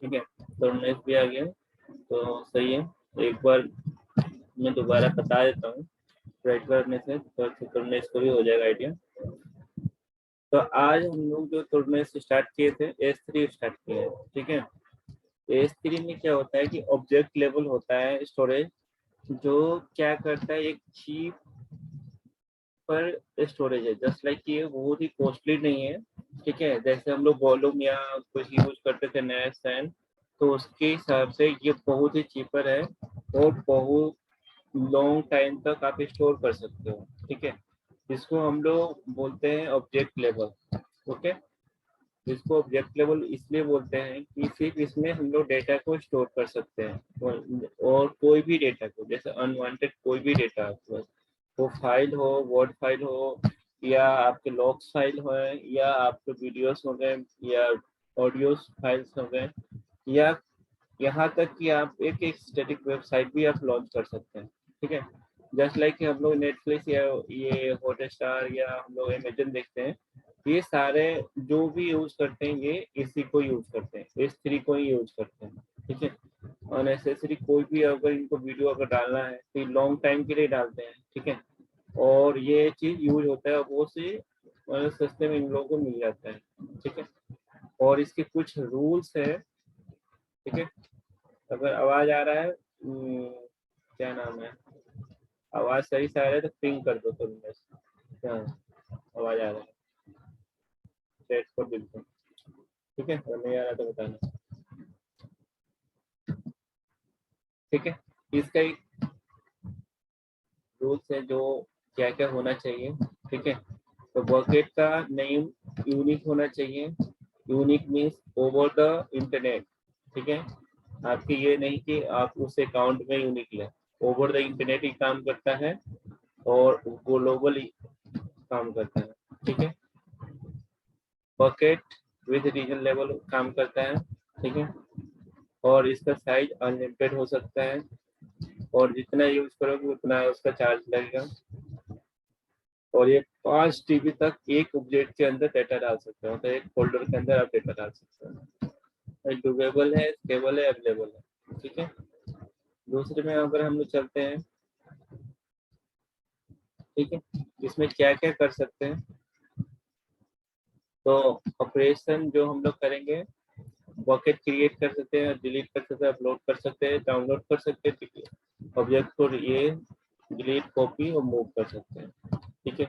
ठीक है, टर्मिनस भी आ गया, तो सही है। एक बार मैं दोबारा बता देता हूँ, राइट करने से तो टर्मिनस को भी हो जाएगा आइडिया। तो आज हम लोग जो टर्मिनस स्टार्ट किए थे, S3 स्टार्ट किए हैं। ठीक है, S3 में क्या होता है कि ऑब्जेक्ट लेवल होता है स्टोरेज, जो क्या करता है, एक चीप पर स्टोरेज है। जस्ट लाइक ये बहुत ही कॉस्टली नहीं है। ठीक है, जैसे हम लोग वॉल्यूम या कुछ यूज करते थे नया स्टैंड, तो उसके हिसाब से ये बहुत ही चीपर है और बहुत लॉन्ग टाइम तक आप स्टोर कर सकते हो। ठीक है, इसको हम लोग बोलते हैं ऑब्जेक्ट लेवल। ओके, इसको ऑब्जेक्ट लेवल इसलिए बोलते हैं कि सिर्फ इसमें हम लोग डेटा को स्टोर कर सकते हैं, और कोई भी डेटा को, जैसे अनवांटेड कोई भी डेटा आपके पास, वो फाइल हो, वर्ड फाइल हो, या आपके लॉग्स फाइल हो, या आपके वीडियोस हो गए, या ऑडियोस फाइल्स हो गए, या यहाँ तक कि आप एक स्टैटिक वेबसाइट भी आप लॉन्च कर सकते हैं। ठीक है, जस्ट लाइक हम लोग नेटफ्लिक्स या ये हॉटस्टार या हम लोग अमेजन देखते हैं, ये सारे जो भी यूज करते हैं ये इसी को यूज करते हैं, S3 को ही यूज करते हैं। ठीक है, अननेसेसरी कोई भी अगर इनको वीडियो अगर डालना है तो लॉन्ग टाइम के लिए डालते हैं। ठीक है, और ये चीज यूज होता है वो से सस्ते में इन लोगों को मिल जाता है। ठीक है, और इसके कुछ रूल्स है। ठीक है, अगर आवाज आ रहा है, क्या नाम है, आवाज सही से आ रहा है तो पिंग कर दो तुम बस। हाँ, आवाज आ रहा है, चैट को बिल्कुल। ठीक है, अगर नहीं आ रहा तो बताना। ठीक है, इसका एक रूल्स है जो क्या क्या होना चाहिए। ठीक है, तो बकेट का नेम यूनिक होना चाहिए। Unique means over the internet. ठीक है, आपकी ये नहीं कि आप उस अकाउंट में यूनिक लें, ओवर द इंटरनेट ही काम करता है और ग्लोबली काम करता है। ठीक है, बकेट विद रीजन लेवल काम करता है। ठीक है, और इसका साइज अनलिमिटेड हो सकता है, और जितना यूज करोगे उतना उसका चार्ज लगेगा। और ये 5 TB तक एक ऑब्जेक्ट के अंदर डेटा डाल सकते हो, तो एक फोल्डर के अंदर आप डेटा डाल सकते हो। डुएबल है, स्केलेबल है, अवेलेबल है। ठीक है, दूसरे में अगर हम लोग चलते हैं, ठीक है, इसमें क्या क्या कर सकते हैं, तो ऑपरेशन जो हम लोग करेंगे, बकेट क्रिएट कर सकते हैं, डिलीट कर सकते हैं, अपलोड कर सकते हैं, डाउनलोड कर सकते हैं, ऑब्जेक्ट को ये डिलीट, कॉपी और मूव कर सकते हैं। ठीक है,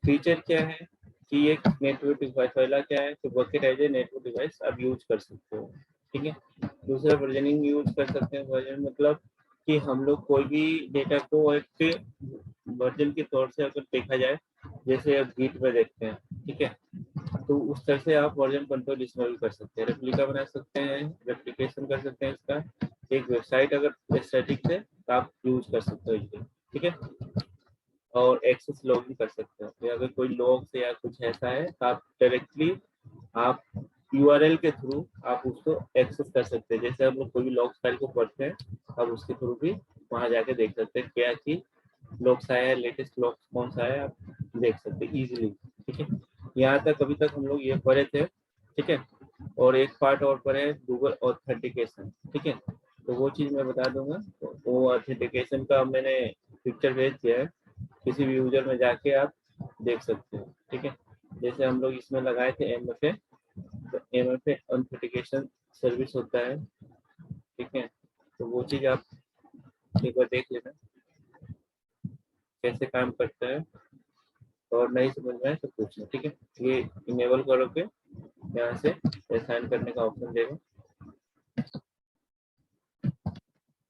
फीचर क्या है कि ये नेटवर्क डिवाइस वाला क्या है, तो bucket as a network device आप यूज कर सकते हो। ठीक है, दूसरा वर्जनिंग यूज कर सकते हैं। वर्जन मतलब कि हम लोग कोई भी डेटा को एक वर्जन के तौर से अगर देखा जाए, जैसे अब गीट में देखते हैं, ठीक है, तो उस तरह से आप वर्जन कंट्रोल इसमें भी कर सकते हैं, रेप्लिका बना सकते हैं, रेप्लिकेशन कर सकते हैं इसका। एक वेबसाइट अगर स्टैटिक है तो आप यूज कर सकते हो इसे। ठीक है, और एक्सेस लॉगिन कर सकते हो, या अगर कोई लॉग से या कुछ ऐसा है तो आप डायरेक्टली आप URL के थ्रू आप उसको एक्सेस कर सकते हैं। जैसे हम लोग कोई भी लॉग फाइल को पढ़ते हैं, आप उसके थ्रू भी वहां जाके देख सकते हैं क्या चीज लॉग्स आया है, लेटेस्ट लॉग्स कौन सा है, आप देख सकते हैं इजीली। ठीक है, यहाँ तक अभी तक हम लोग ये पढ़े थे। ठीक है, और एक पार्ट और पढ़े है गूगल ऑथेंटिकेशन। ठीक है, तो वो चीज मैं बता दूंगा। तो वो ऑथेंटिकेशन का मैंने पिक्चर भेज दिया है, किसी भी यूजर में जाके आप देख सकते हो। ठीक है, जैसे हम लोग इसमें लगाए थे MFA, तो MFA ऑथेंटिकेशन सर्विस होता है। ठीक है, तो वो चीज आप एक बार देख लेना कैसे काम करता है, और नहीं समझ में आए तो पूछना। ठीक है, ये इनेबल करोगे, यहाँ से साइन करने का ऑप्शन देगा,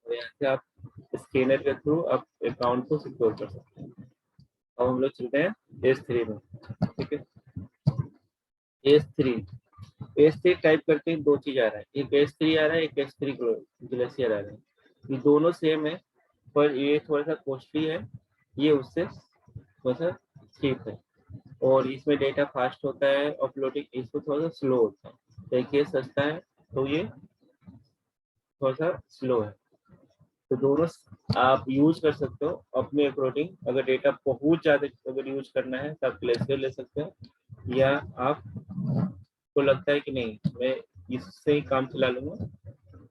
और यहाँ से आप स्कैनर के थ्रू आप अकाउंट को सिक्योर कर सकते हैं। अब हम लोग चलते हैं S3 में। ठीक है, S3 S3 टाइप करके दो चीज आ रहा है, एक S3 आ रहा है, एक S3 ग्लेशियर आ रहा है। ये दोनों सेम है, पर ये थोड़ा सा कॉस्टली है, ये उससे थोड़ा सा चीप है, और इसमें डेटा फास्ट होता है, अपलोडिंग इसको थोड़ा सा स्लो होता है। देखिए सस्ता है तो ये थोड़ा सा स्लो है, तो दोनों आप यूज कर सकते हो अपने अकॉर्डिंग। अगर डेटा बहुत ज्यादा अगर यूज करना है तो आप ग्लेशियर ले सकते हो, या आप को लगता है कि नहीं मैं इससे ही काम चला लूंगा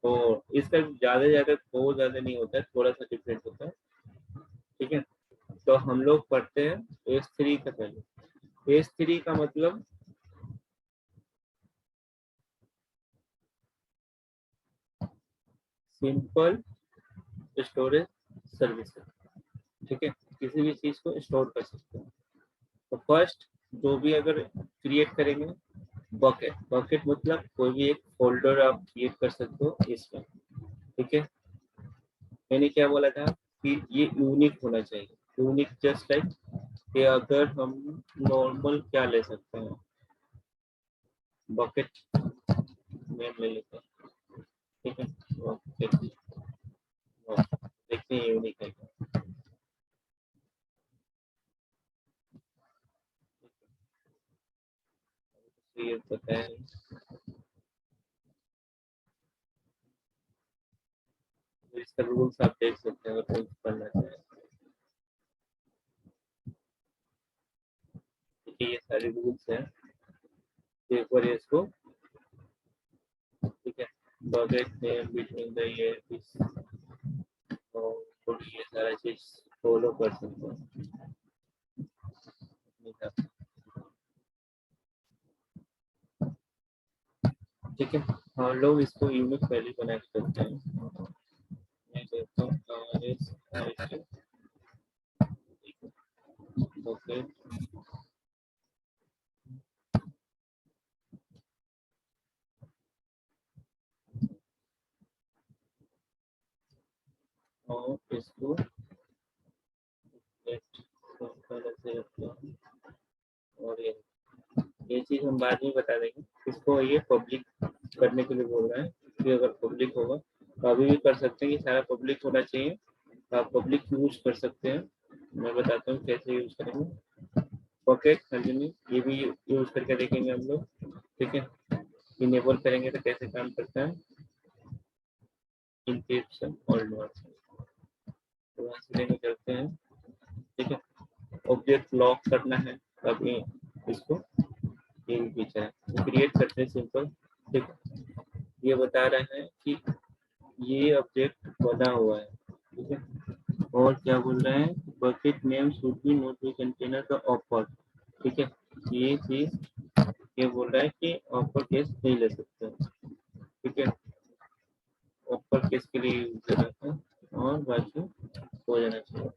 और इसका ज्यादा बहुत ज्यादा नहीं होता है, थोड़ा सा डिफरेंट होता है। ठीक है, तो हम लोग पढ़ते हैं S3 का। पहले S3 का मतलब सिंपल स्टोरेज सर्विसेज। ठीक है, किसी भी चीज को स्टोर कर सकते हैं। तो फर्स्ट जो भी अगर क्रिएट करेंगे बकेट, बकेट मतलब कोई भी एक फोल्डर आप क्रिएट कर सकते हो इसमें। ठीक है, मैंने क्या बोला था कि ये यूनिक होना चाहिए, यूनिक जस्ट लाइक कि अगर हम नॉर्मल क्या ले सकते हैं, बकेट नेम ले लेते हैं। ठीक है, बकेट देखते हैं यूनिक है क्या। तो ये पता है, तो इसका रूल्स आप देख सकते हैं अगर रूल्स पढ़ना चाहें। ठीक है, ये सारे रूल्स हैं, एक बार इसको। ठीक है, bucket name between the year this, और ये सारा चीज फॉलो कर सकते हैं। ठीक है, हम लोग इसको यूनिक वैल्यू बना सकते हैं। मैं कहता हूँ ओके, और इसको ऐसे रखते हैं। और ये चीज हम बाद में बता देंगे। इसको ये पब्लिक करने के लिए बोल रहा है कि अगर पब्लिक होगा तो अभी भी कर सकते हैं, कि सारा पब्लिक होना चाहिए, तो आप पब्लिक यूज कर सकते हैं। मैं बताता हूँ कैसे यूज करेंगे। पॉकेट कंटिन्यू ये भी यूज करके देखेंगे हम लोग। ठीक है, इनेबल करेंगे तो कैसे काम करता है, इंक्रिप्शन और नोट्स। तो वहाँ से लेके चलते हैं। ठीक है, ऑब्जेक्ट लॉक करना है, अभी इसको ये भी पीछे है, तो क्रिएट करते हैं सिंपल। ठीक है, ये बता रहे हैं कि ये ऑब्जेक्ट बना हुआ है। ठीक है, और क्या बोल रहे हैं, bucket name should be not be container का ऑफर। ठीक है, ये चीज ये बोल रहा है कि ऑफर केस नहीं ले सकते। ठीक है, ऑफर केस के लिए यूज कर रहा था, और बाकी हो जाना चाहिए।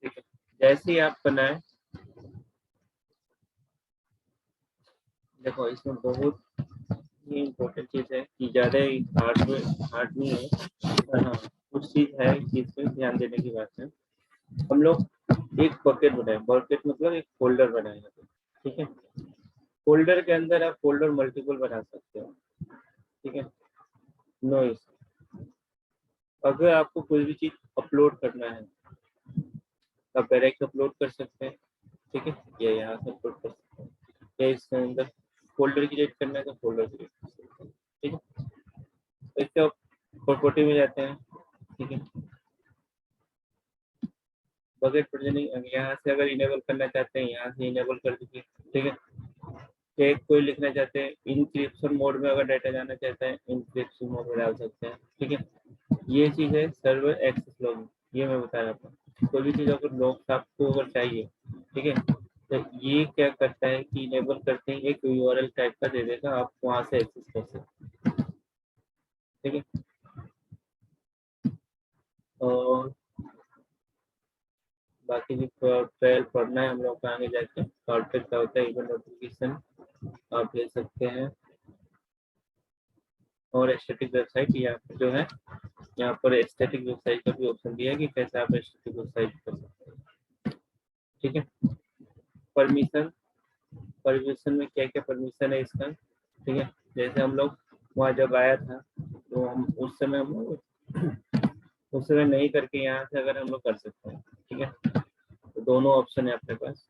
ठीक है, जैसे ही आप बनाए, देखो इसमें बहुत ही इम्पोर्टेंट चीज है कि ज्यादा हार्ड नहीं है। हाँ, कुछ चीज है, चीज पे ध्यान देने की बात है। हम लोग एक बकेट बनाए, बकेट मतलब एक फोल्डर बनाएंगे। ठीक है, फोल्डर के अंदर आप फोल्डर मल्टीपल बना सकते हो। ठीक है, नो इशू। अगर आपको कोई भी चीज अपलोड करना है, आप डायरेक्ट अपलोड कर सकते हैं। ठीक है, या यहाँ से अपलोड कर सकते हैं, या इसके अंदर फोल्डर क्रिएट करना है तो फोल्डर क्रिएट कर सकते हैं। ठीक है, तो इसके प्रॉपर्टी में जाते हैं। ठीक है, बकेट प्रोविजनिंग यहाँ से अगर इनेबल करना चाहते हैं, यहाँ से इनेबल कर दीजिए। ठीक है, चेक कोई लिखना चाहते हैं, इंक्रिप्शन मोड में अगर डाटा जाना चाहते हैं, इंक्रिप्शन मोड में डाल सकते हैं। ठीक है, ये चीज है सर्वर एक्सेस लॉगिंग, ये मैं बता रहा था। कोई भी चीज अगर लॉग आपको अगर चाहिए, ठीक है, तो ये क्या करता है कि इनेबल करते हैं, एक यूआरएल टाइप का दे देगा, आप वहां से एक्सेस कर सकते हैं। ठीक है, और बाकी भी ट्रायल पढ़ना है हम लोग को आगे जाके, शॉर्टकट का होता है इवन नोटिफिकेशन आप ले सकते हैं। और स्टैटिक वेबसाइट यहाँ पर जो है, यहाँ पर स्टैटिक वेबसाइट का भी ऑप्शन दिया है कि कैसे आप स्टैटिक वेबसाइट कर सकते हैं। ठीक है, परमिशन, परमिशन में क्या क्या परमिशन है इसका। ठीक है, जैसे हम लोग वहाँ जब आया था, तो हम उस समय हम लोग उस समय नहीं करके यहाँ से अगर हम लोग कर सकते हैं। ठीक है, तो दोनों ऑप्शन है अपने पास,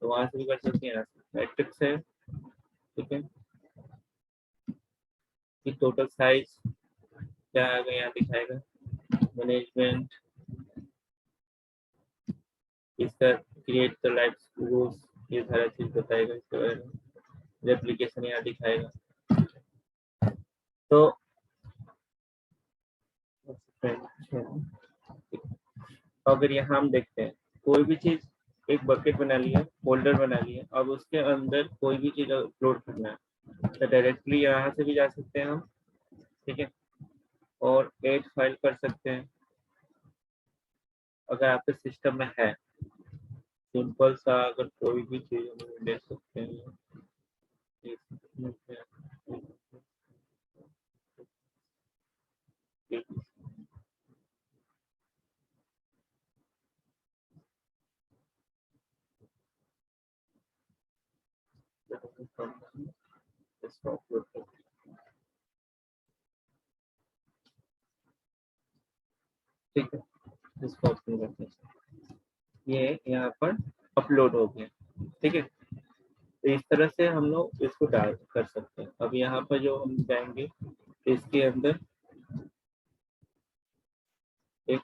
तो वहाँ से भी कर सकते हैं, यहाँ से मैट्रिक्स है। ठीक है, कि टोटल साइज क्या आएगा यहाँ दिखाएगा, मैनेजमेंट, इसका क्रिएट द लाइफ रूल्स, ये सारा चीज बताएगा इसके बारे में। एप्लीकेशन यहाँ दिखाएगा। तो अगर यहाँ हम देखते हैं कोई भी चीज, एक बकेट बना लिया, फोल्डर बना लिया, अब उसके अंदर कोई भी चीज अपलोड करना है तो डायरेक्टली यहाँ से भी जा सकते हैं हम, ठीक है, और एड फाइल कर सकते हैं अगर आपके सिस्टम में है। सिंपल सा अगर कोई भी चीज हम ले सकते हैं, इसको अपलोड कर, ठीक है, इसको अपलोड करते हैं, ये यहाँ पर अपलोड हो गया, ठीक है। तो इस तरह से हम लोग इसको डाल कर सकते हैं। अब यहाँ पर जो हम जाएंगे इसके अंदर एक,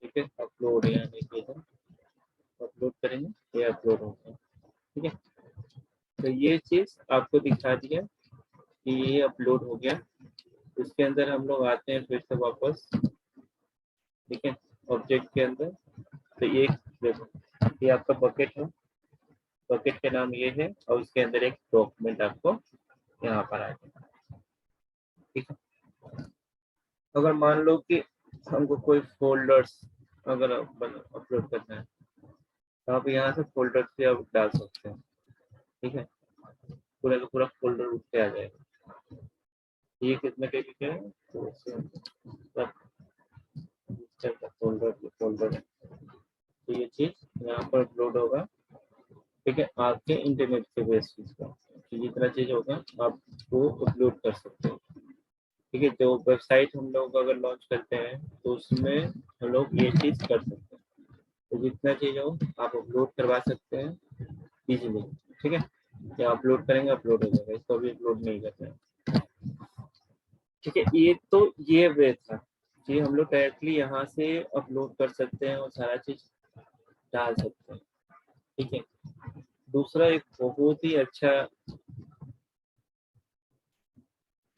ठीक है, अपलोड यहाँ देखिए, अपलोड करेंगे, ये अपलोड हो गया, ठीक है। तो ये चीज आपको दिखा दिया कि ये अपलोड हो गया। इसके अंदर हम लोग आते हैं फिर से वापस, ठीक है, ऑब्जेक्ट के अंदर। तो ये देखो, ये आपका बकेट है, बकेट का नाम ये है, और उसके अंदर एक डॉक्यूमेंट आपको यहाँ पर आ जाएगा, ठीक है। अगर मान लो कि हमको कोई फोल्डर्स अगर अपलोड करना है तो आप यहाँ से फोल्डर्स भी आप डाल सकते हैं, ठीक है, पूरा का पूरा फोल्डर उठ के आ जाएगा। ये कितने के है, तो सब फोल्डर फोल्डर है, तो ये चीज यहाँ पर अपलोड होगा, ठीक है, आपके इंटरनेट के बेसिस पर। तो जितना चीज होगा आप वो अपलोड कर सकते हैं, ठीक है। जो वेबसाइट हम लोग अगर लॉन्च करते हैं तो उसमें हम लोग ये चीज कर सकते हैं। तो जितना चीज हो आप अपलोड करवा सकते हैं इजीली, ठीक है। या अपलोड करेंगे, अपलोड हो जाएगा, इसको भी अपलोड नहीं करना है, ठीक है। ये तो ये वे था कि हम लोग डायरेक्टली यहाँ से अपलोड कर सकते हैं और सारा चीज डाल सकते हैं, ठीक है। दूसरा एक बहुत ही अच्छा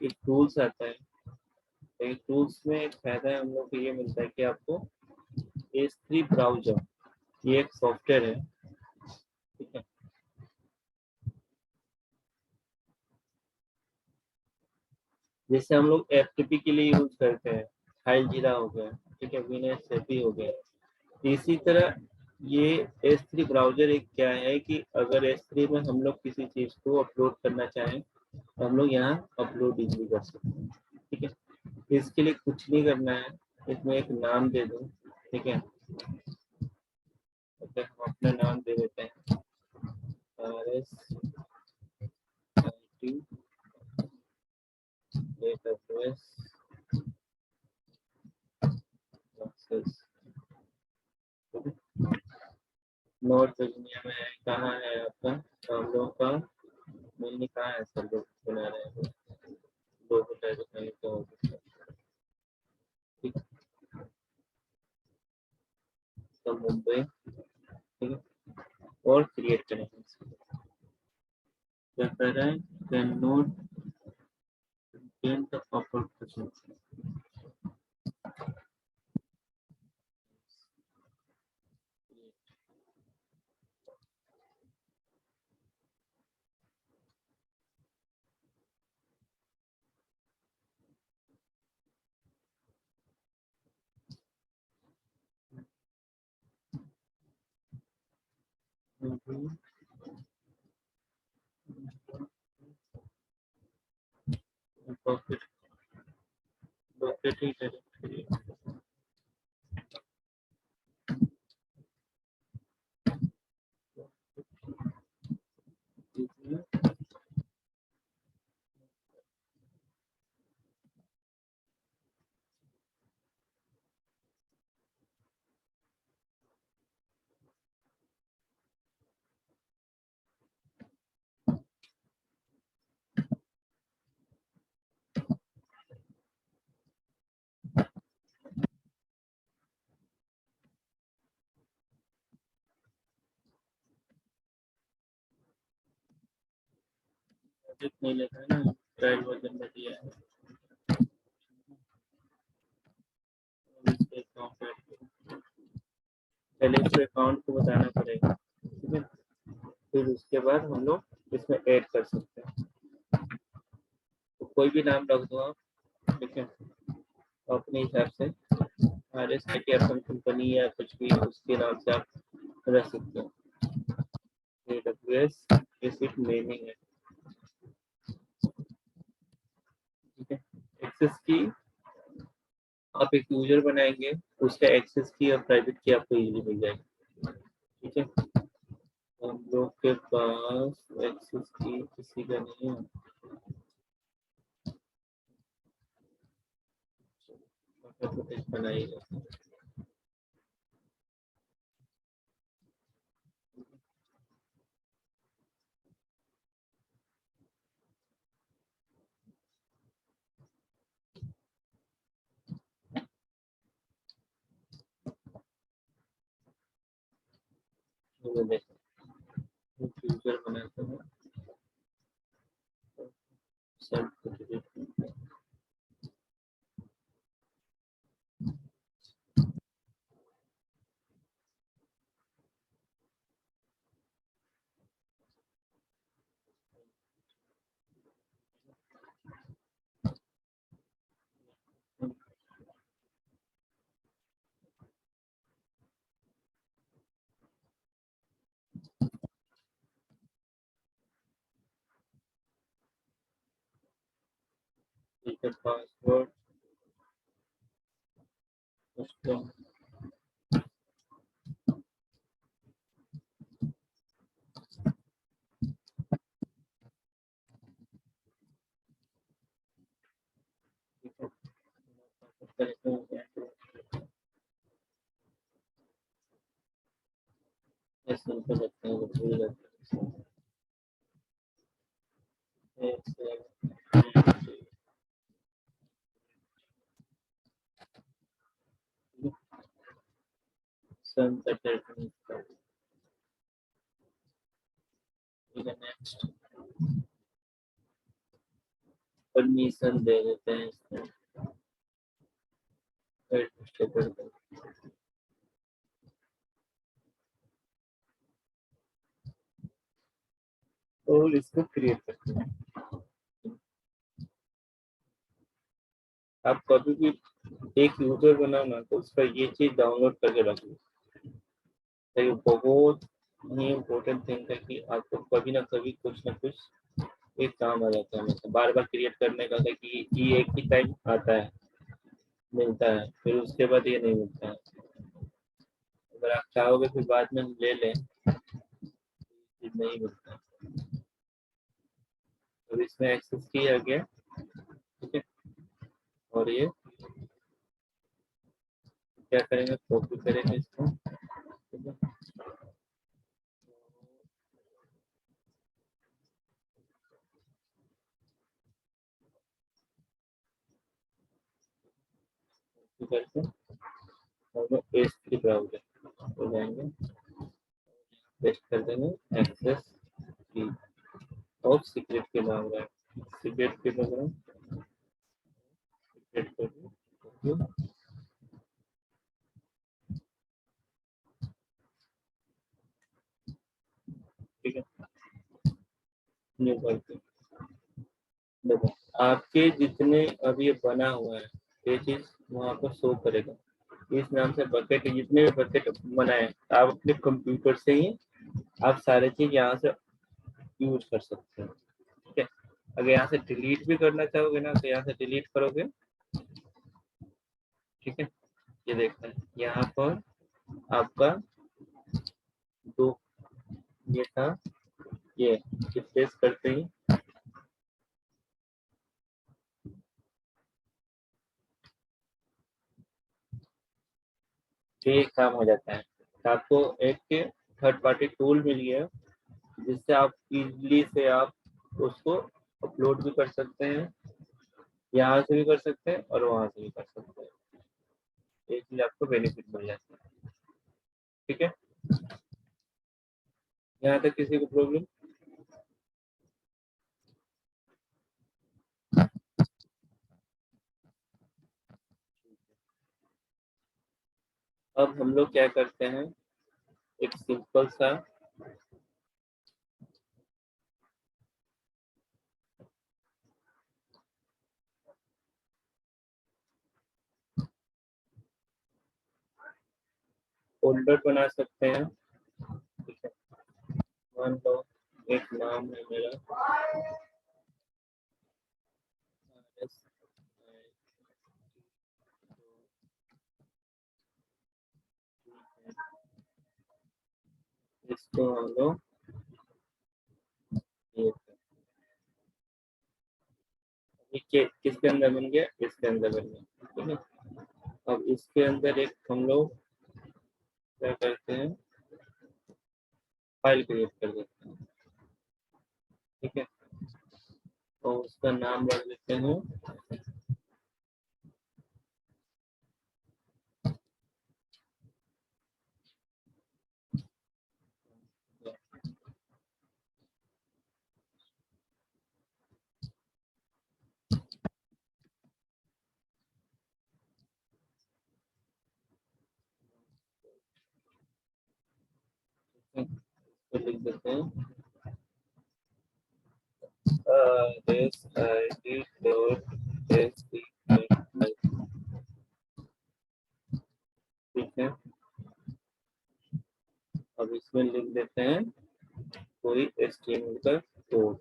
एक टूल्स आता है, एक टूल्स में एक फायदा है हम लोग को ये मिलता है कि आपको S3 ब्राउजर, ये एक सॉफ्टवेयर है, ठीक है। जैसे हम लोग FTP के लिए यूज करते हैं, फाइल जीरा हो गया, ठीक है, विनएसएपी हो गया, इसी तरह ये S3 ब्राउजर एक क्या है कि अगर S3 में हम लोग किसी चीज को अपलोड करना चाहें तो हम लोग यहाँ अपलोड इजीली कर सकते हैं, ठीक है। इसके लिए कुछ नहीं करना है, इसमें एक नाम दे दो, ठीक है, तो हम अपना नाम दे देते हैं RS नॉर्थ वर्जीनिया में है, कहाँ है आपका, तो हम लोग का मिलनी कहाँ है, सर लोग बना रहे हैं, दो घंटे तो कहीं तो, ठीक है, तो मुंबई, ठीक है, और क्रिएट करेंगे, क्या कर रहा है, can note contain the upload, pocket pocket he directly, project नहीं लिखा है ना, ट्रायल वर्जन में दिया है। पहले इसको अकाउंट को बताना पड़ेगा, ठीक है, फिर उसके बाद हम लोग इसमें ऐड कर सकते हैं। तो कोई भी नाम रख दो आप, ठीक है, अपने हिसाब से, कंपनी या कुछ भी उसके नाम से आप रख सकते हो। AWS बेसिक नेमिंग है, ठीक है। एक्सेस की आप एक यूजर बनाएंगे, उसका एक्सेस की और प्राइवेट की आपको इजीली मिल जाएगी, ठीक है। हम लोग के पास एक्सेस की किसी का नहीं है, बनाइएगा। यूजर बनाते हैं, सेल्फ को डिलीट करते हैं। ठीक है, पासवर्ड उसको सिंपल रखते हैं, भूल जाते हैं। नेक्स्ट परमिशन दे देते हैं इसमें, और इसको क्रिएट करते हैं। आप कभी भी एक यूजर बनाओ ना, तो उसका ये चीज डाउनलोड करके रख लो, तो ये बहुत ही इम्पोर्टेंट थिंग है कि आपको कभी ना कभी कुछ ना कुछ एक काम आ जाता है, मतलब बार बार क्रिएट करने का, कि ये एक ही टाइम आता है, मिलता है, फिर उसके बाद ये नहीं मिलता है। अगर आप चाहोगे फिर बाद में हम ले लें, फिर नहीं मिलता है। तो इसमें एक्सेस किया गया, ठीक है, और ये क्या करेंगे, कॉपी करेंगे इसको, ठीक है, करके हम लोग पेस्ट की ब्राउजर हो जाएंगे, पेस्ट कर देंगे एक्सेस की, और सीक्रेट की मांग रहा है, सीक्रेट की मांग रहा है, सीक्रेट कर दो, ठीक है, न्यू करके देखो, आपके जितने अब ये बना हुआ है, ये चीज वहाँ पर शो करेगा, इस नाम से बकेट, जितने भी बकेट बनाए आप अपने कंप्यूटर से ही आप सारे चीज यहाँ से यूज कर सकते हैं, ठीक है। अगर यहाँ से डिलीट भी करना चाहोगे ना, तो यहाँ से डिलीट करोगे, ठीक है। ये देखते हैं यहाँ पर आपका दो ये था, ये रिप्लेस करते ही ये काम हो जाता है। तो आपको एक थर्ड पार्टी टूल मिल गया, जिससे आप इजली से आप उसको अपलोड भी कर सकते हैं, यहाँ से भी कर सकते हैं और वहां से भी कर सकते हैं, एक चीज आपको बेनिफिट मिल जाता है, ठीक है। यहाँ तक किसी को प्रॉब्लम? अब हम लोग क्या करते हैं, एक सिंपल सा फोल्डर बना सकते हैं। ठीक है, मान लो एक नाम है मेरा इसको हम लोग किसके अंदर बन गया, इसके अंदर बन गया। ठीक है, अब इसके अंदर एक हम लोग क्या करते हैं, फाइल क्रिएट कर देते हैं। ठीक है, तो उसका नाम रख देते हैं तो लिख देते हैं this ID dot STML। ठीक है, अब इसमें लिख देते हैं कोई HTML का कोड।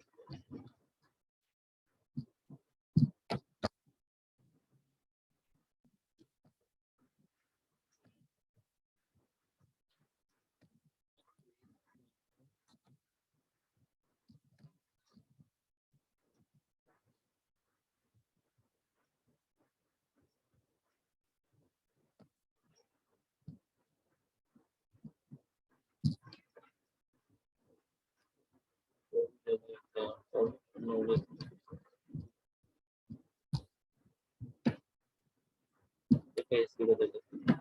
इसकी बदल देते हैं,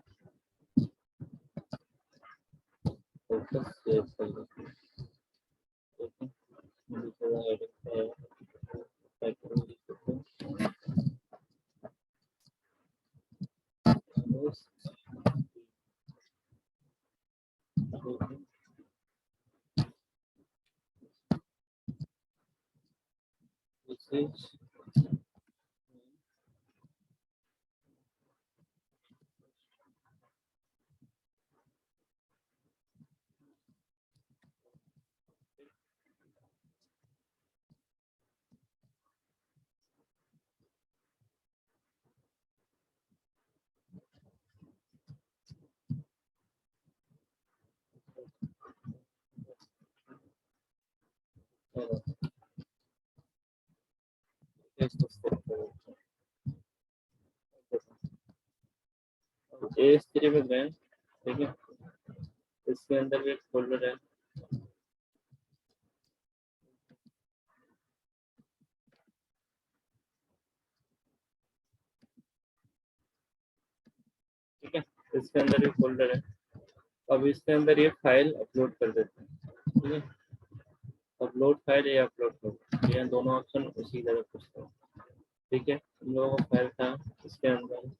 फोकस सेव कर देते हैं। ठीक है, मुझे थोड़ा एडिट पैटर्न लिख देते हैं। This is इसको सेव कर देते हैं। AS3 में गए। ठीक है, इसके अंदर भी एक फोल्डर है। ठीक है, इसके अंदर भी फोल्डर है। अब इसके अंदर ये फाइल अपलोड कर देते हैं। ठीक है, अपलोड फाइल या अपलोड फोल्डर, ये दोनों ऑप्शन उसी जगह पूछते हैं। ठीक है, हम लोगों का फाइल था इसके अंदर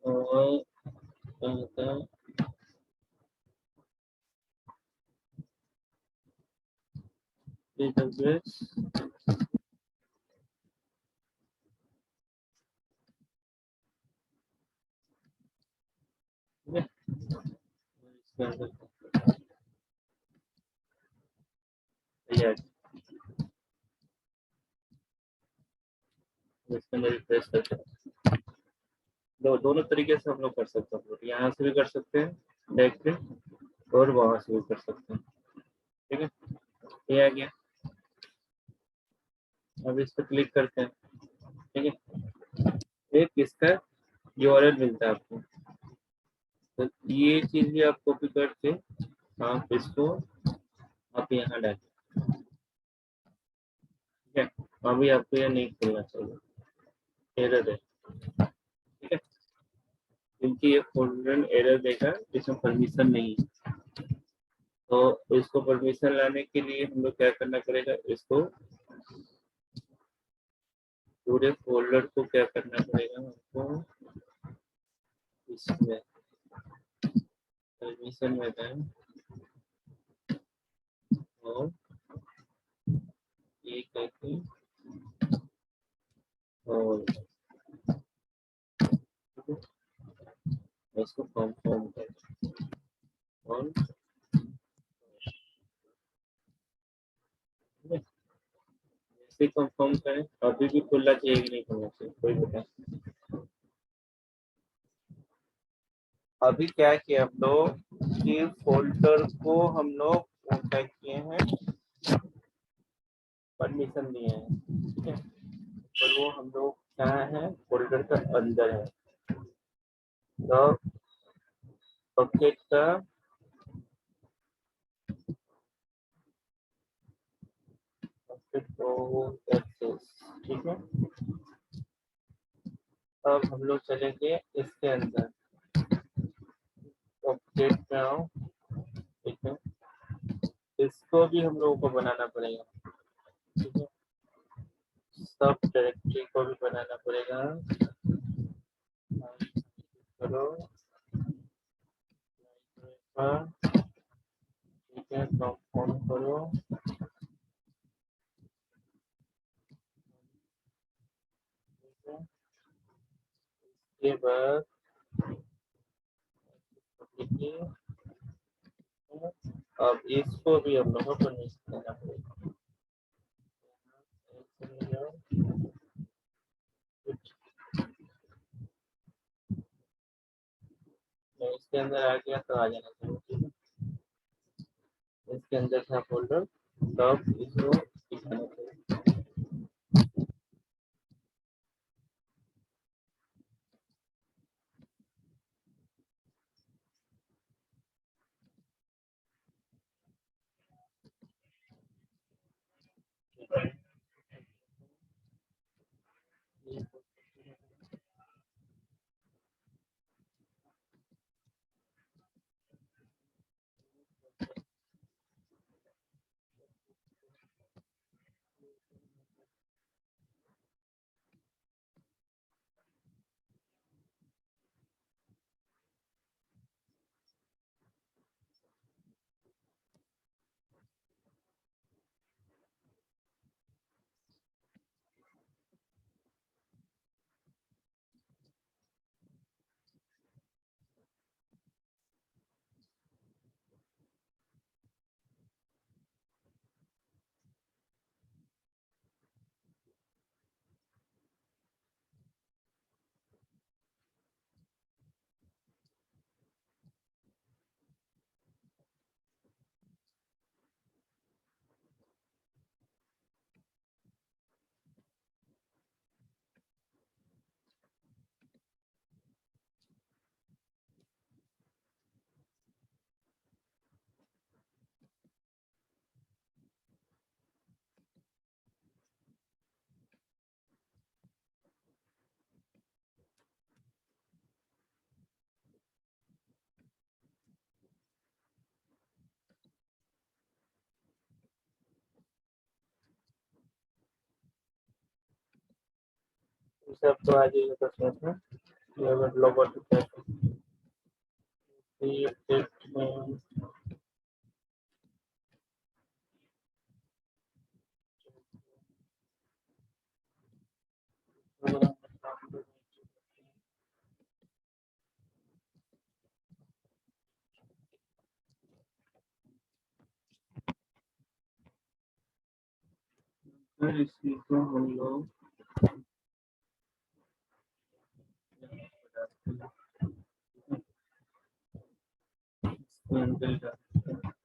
और था AWS। ठीक है, इसके अंदर तैयार, इसके अंदर रिफ्रेश करते हैं। दोनों तरीके से हम लोग कर सकते हैं अपलोड, यहाँ से भी कर सकते हैं डायरेक्टली और वहां से भी कर सकते हैं। ठीक है, ये आ गया। अब इस पर क्लिक करते हैं। ठीक है, एक इसका यूआरएल मिलता है आपको, तो ये चीज भी आप कॉपी करके आप इसको आप यहाँ डालें। ठीक है, अभी आपको यह नहीं खोलना चाहिए, एरर है। ठीक है, क्योंकि ये फोल्डर एरर देगा, इसमें परमिशन नहीं है। तो इसको परमिशन लाने के लिए हम लोग क्या करना पड़ेगा, इसको पूरे फोल्डर को क्या करना पड़ेगा हमको, इसमें परमिशन में दें और ये कहते और इसको कंफर्म करें और जैसे कंफर्म करें अभी भी खुलना चाहिए कि नहीं खुलना चाहिए कोई बता। अभी क्या किया हम लोग कि फोल्डर को हम लोग क्या किए हैं परमिशन दिए हैं, ठीक है। और वो हम लोग क्या है फोल्डर का अंदर है तो बकेट का एक्सेस, ठीक है। अब हम लोग चलेंगे इसके अंदर अपडेट में आओ, ठीक है। इसको भी हम लोगों को बनाना पड़ेगा, ठीक है। सब डायरेक्टरी को भी बनाना पड़ेगा। करो ठीक है, कंफर्म करो, ठीक है। इसके बाद अब इसको भी हम लोगों को परमिशन देना पड़ेगा। इसके अंदर आ गया तो आ जाना चाहिए, ठीक है। इसके अंदर था फोल्डर तब इसको दिखाना चाहिए। सब तो आ जाएगा 10 मिनट में। ये अगर लोगों को ये टेक्स्ट में फिर इसी को हम लोग अंदर डालते हैं।